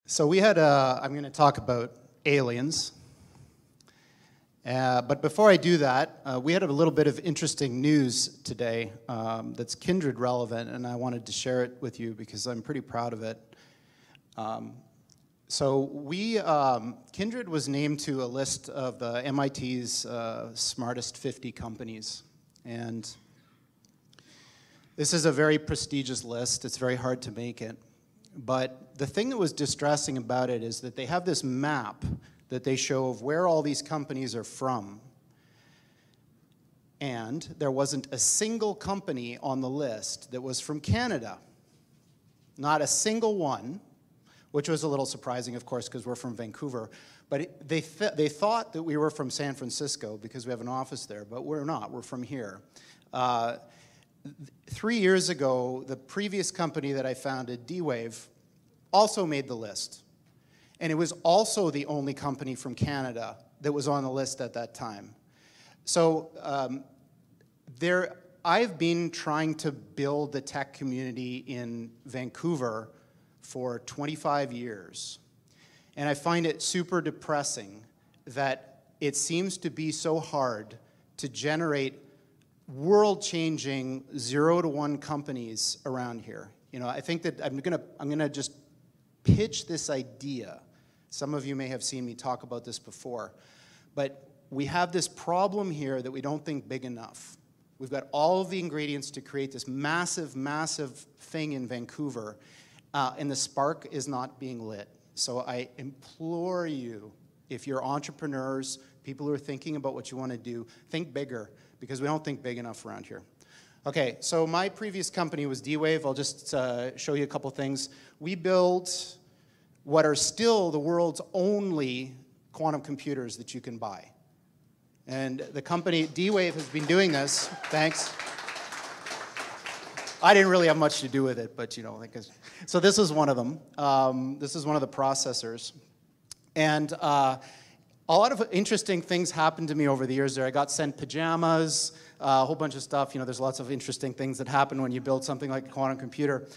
So I'm going to talk about aliens. But before I do that, we had a little bit of interesting news today that's kindred relevant, and I wanted to share it with you because I'm pretty proud of it. Kindred was named to a list of the MIT's smartest 50 companies. And this is a very prestigious list. It's very hard to make it. But the thing that was distressing about it is that they have this map that they show of where all these companies are from. And there wasn't a single company on the list that was from Canada. Not a single one, which was a little surprising, of course, because we're from Vancouver. But they thought that we were from San Francisco because we have an office there, but we're not. We're from here. 3 years ago, the previous company that I founded, D-Wave, also made the list. And it was also the only company from Canada that was on the list at that time. So I've been trying to build the tech community in Vancouver for 25 years. And I find it super depressing that it seems to be so hard to generate world-changing 0 to 1 companies around here. You know, I think that I'm gonna just pitch this idea. Some of you may have seen me talk about this before, but we have this problem here that we don't think big enough. We've got all of the ingredients to create this massive, massive thing in Vancouver, and the spark is not being lit. So I implore you, if you're entrepreneurs, people who are thinking about what you want to do, think bigger, because we don't think big enough around here. Okay, so my previous company was D-Wave. I'll just show you a couple things. We built what are still the world's only quantum computers that you can buy. And the company, D-Wave, has been doing this. Thanks. I didn't really have much to do with it, but you know, so this is one of them. This is one of the processors. And a lot of interesting things happened to me over the years there. I got sent pajamas, a whole bunch of stuff. You know, there's lots of interesting things that happen when you build something like a quantum computer.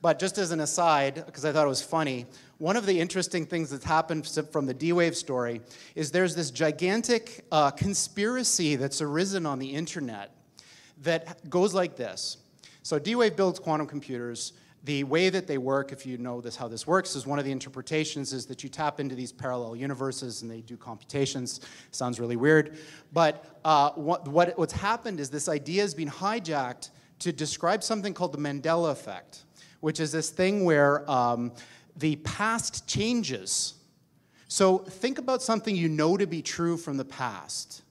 But just as an aside, because I thought it was funny, one of the interesting things that's happened from the D-Wave story is there's this gigantic conspiracy that's arisen on the internet that goes like this. So D-Wave builds quantum computers. The way that they work, if you know how this works, is one of the interpretations is that you tap into these parallel universes and they do computations. Sounds really weird. But what's happened is this idea has been hijacked to describe something called the Mandela effect, which is this thing where the past changes. So think about something you know to be true from the past.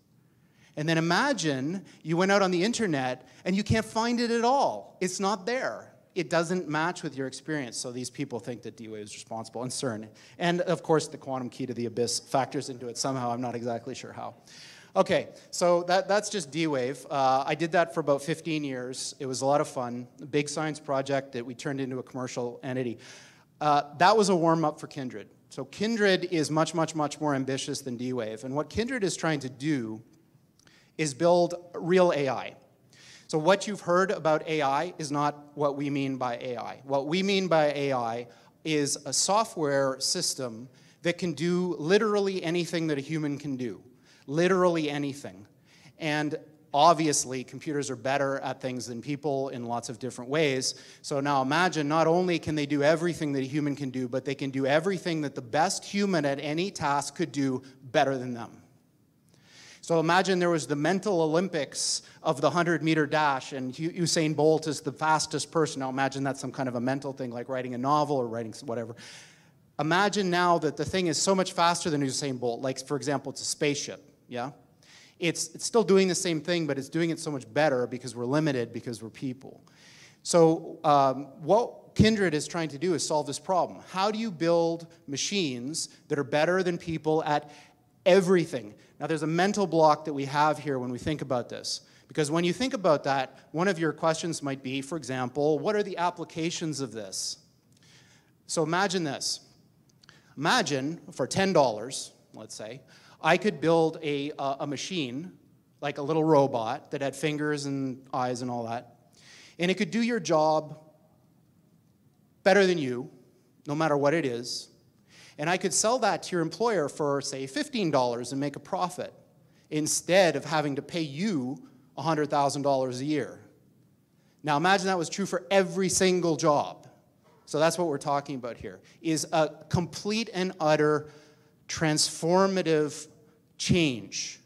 And then imagine you went out on the internet and you can't find it at all. It's not there. It doesn't match with your experience. So these people think that D-Wave is responsible, and CERN. And of course, the quantum key to the abyss factors into it somehow. I'm not exactly sure how. Okay, so that's just D-Wave. I did that for about 15 years. It was a lot of fun. A big science project that we turned into a commercial entity. That was a warm-up for Kindred. So Kindred is much, much, much more ambitious than D-Wave. And what Kindred is trying to do is build real AI. So what you've heard about AI is not what we mean by AI. What we mean by AI is a software system that can do literally anything that a human can do. Literally anything. And obviously, computers are better at things than people in lots of different ways. So now imagine, not only can they do everything that a human can do, but they can do everything that the best human at any task could do better than them. So imagine there was the mental Olympics of the 100-meter dash, and Usain Bolt is the fastest person. Now imagine that's some kind of a mental thing, like writing a novel or writing whatever. Imagine now that the thing is so much faster than Usain Bolt. Like, for example, it's a spaceship, yeah? It's still doing the same thing, but it's doing it so much better because we're limited, because we're people. So what Kindred is trying to do is solve this problem. How do you build machines that are better than people at everything? Now, there's a mental block that we have here when we think about this. Because when you think about that, one of your questions might be, for example, what are the applications of this? So imagine this. Imagine, for $10, let's say, I could build a machine, like a little robot, that had fingers and eyes and all that. And it could do your job better than you, no matter what it is. And I could sell that to your employer for, say, $15 and make a profit instead of having to pay you $100,000 a year. Now imagine that was true for every single job. So that's what we're talking about here, is a complete and utter transformative change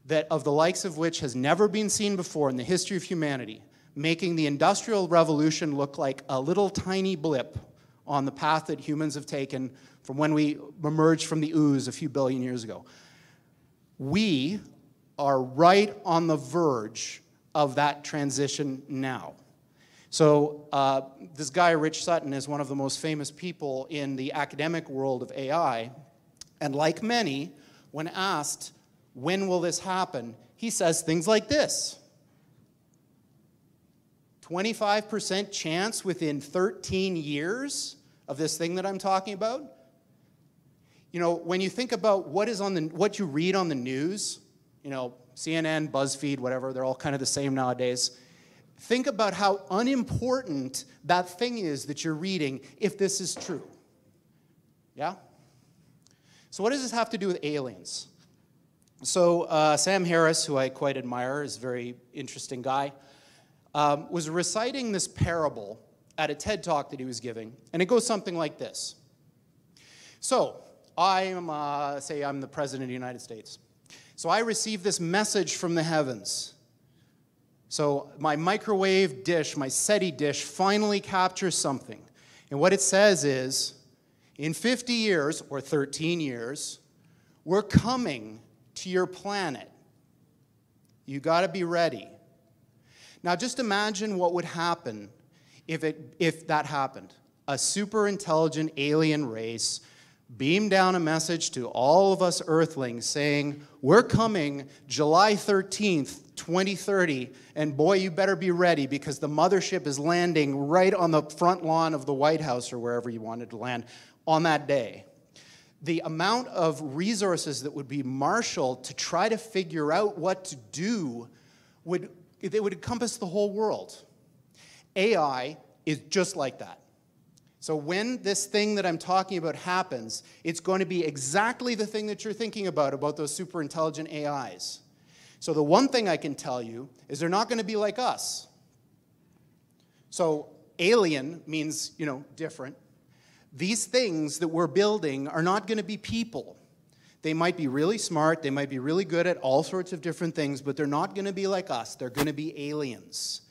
that of the likes of which has never been seen before in the history of humanity, making the Industrial Revolution look like a little tiny blip on the path that humans have taken from when we emerged from the ooze a few billion years ago. We are right on the verge of that transition now. So this guy, Rich Sutton, is one of the most famous people in the academic world of AI. And like many, when asked, when will this happen, he says things like this. 25% chance within 13 years of this thing that I'm talking about. You know, when you think about what you read on the news, you know, CNN, BuzzFeed, whatever, they're all kind of the same nowadays. Think about how unimportant that thing is that you're reading if this is true. Yeah? So what does this have to do with aliens? So Sam Harris, who I quite admire, is a very interesting guy, was reciting this parable at a TED Talk that he was giving, and it goes something like this. So, say I'm the President of the United States. So I received this message from the heavens. So my microwave dish, my SETI dish, finally captures something. And what it says is, in 50 years, or 13 years, we're coming to your planet. You gotta be ready. Now just imagine what would happen if that happened. A super intelligent alien race beamed down a message to all of us Earthlings saying, we're coming July 13th, 2030, and boy, you better be ready because the mothership is landing right on the front lawn of the White House or wherever you wanted to land on that day. The amount of resources that would be marshaled to try to figure out what to do would encompass the whole world. AI is just like that. So when this thing that I'm talking about happens, it's going to be exactly the thing that you're thinking about those super intelligent AIs. So the one thing I can tell you is they're not going to be like us. So alien means, you know, different. These things that we're building are not going to be people. They might be really smart, they might be really good at all sorts of different things, but they're not going to be like us. They're going to be aliens.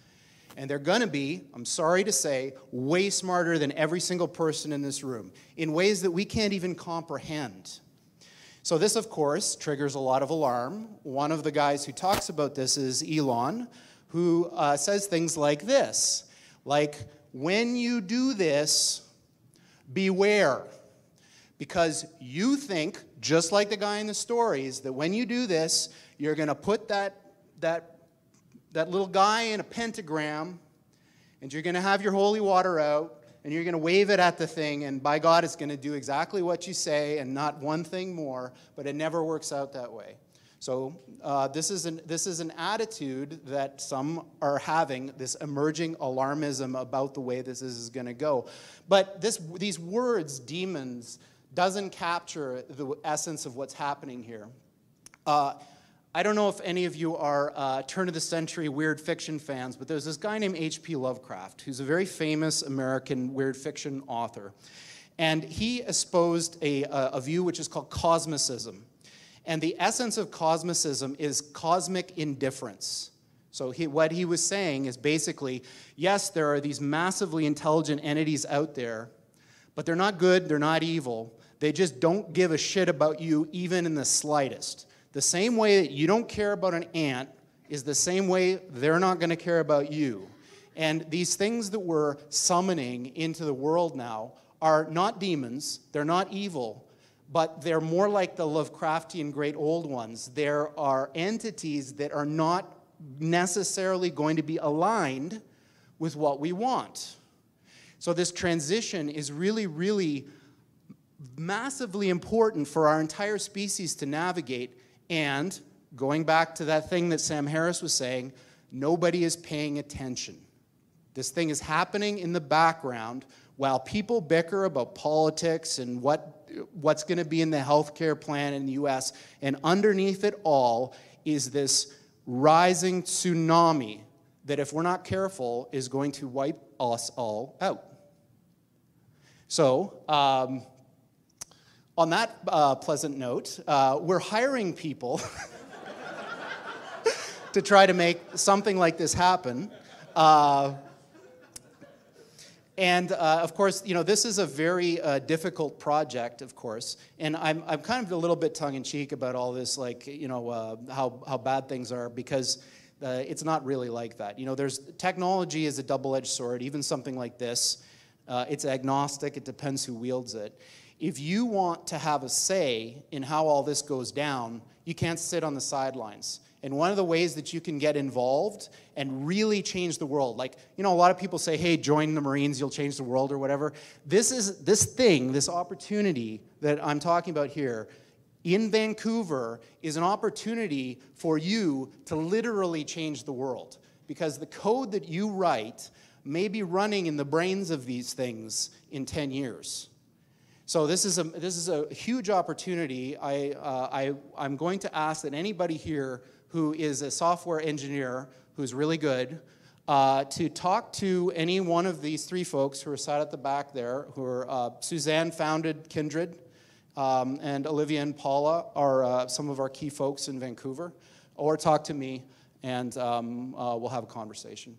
And they're going to be, I'm sorry to say, way smarter than every single person in this room in ways that we can't even comprehend. So this, of course, triggers a lot of alarm. One of the guys who talks about this is Elon, who says things like this, like, when you do this, beware. Because you think, just like the guy in the stories, that when you do this, you're going to put that little guy in a pentagram, and you're going to have your holy water out, and you're going to wave it at the thing, and by God, it's going to do exactly what you say and not one thing more, but it never works out that way. So this is an attitude that some are having, this emerging alarmism about the way this is going to go. But these words, demons, doesn't capture the essence of what's happening here. I don't know if any of you are turn-of-the-century weird fiction fans, but there's this guy named H.P. Lovecraft, who's a very famous American weird fiction author. And he espoused a view which is called cosmicism. And the essence of cosmicism is cosmic indifference. So what he was saying is basically, yes, there are these massively intelligent entities out there, but they're not good, they're not evil. They just don't give a shit about you even in the slightest. The same way that you don't care about an ant is the same way they're not going to care about you. And these things that we're summoning into the world now are not demons, they're not evil, but they're more like the Lovecraftian great old ones. There are entities that are not necessarily going to be aligned with what we want. So this transition is really, really massively important for our entire species to navigate. And going back to that thing that Sam Harris was saying, nobody is paying attention. This thing is happening in the background. while people bicker about politics and what's going to be in the healthcare plan in the US, and underneath it all is this rising tsunami that, if we're not careful, is going to wipe us all out. So, on that pleasant note, we're hiring people to try to make something like this happen. Of course, this is a very difficult project, of course, and I'm kind of a little bit tongue-in-cheek about all this, like, how bad things are, because it's not really like that. Technology is a double-edged sword. Even something like this, it's agnostic. It depends who wields it. If you want to have a say in how all this goes down, you can't sit on the sidelines. And one of the ways that you can get involved and really change the world, like, a lot of people say, hey, join the Marines, you'll change the world or whatever. This opportunity that I'm talking about here in Vancouver is an opportunity for you to literally change the world. Because the code that you write may be running in the brains of these things in 10 years. So this is a huge opportunity. I'm going to ask that anybody here who is a software engineer who's really good to talk to any one of these three folks who are sat at the back there, who are Suzanne founded Kindred, and Olivia and Paula are some of our key folks in Vancouver, or talk to me, and we'll have a conversation.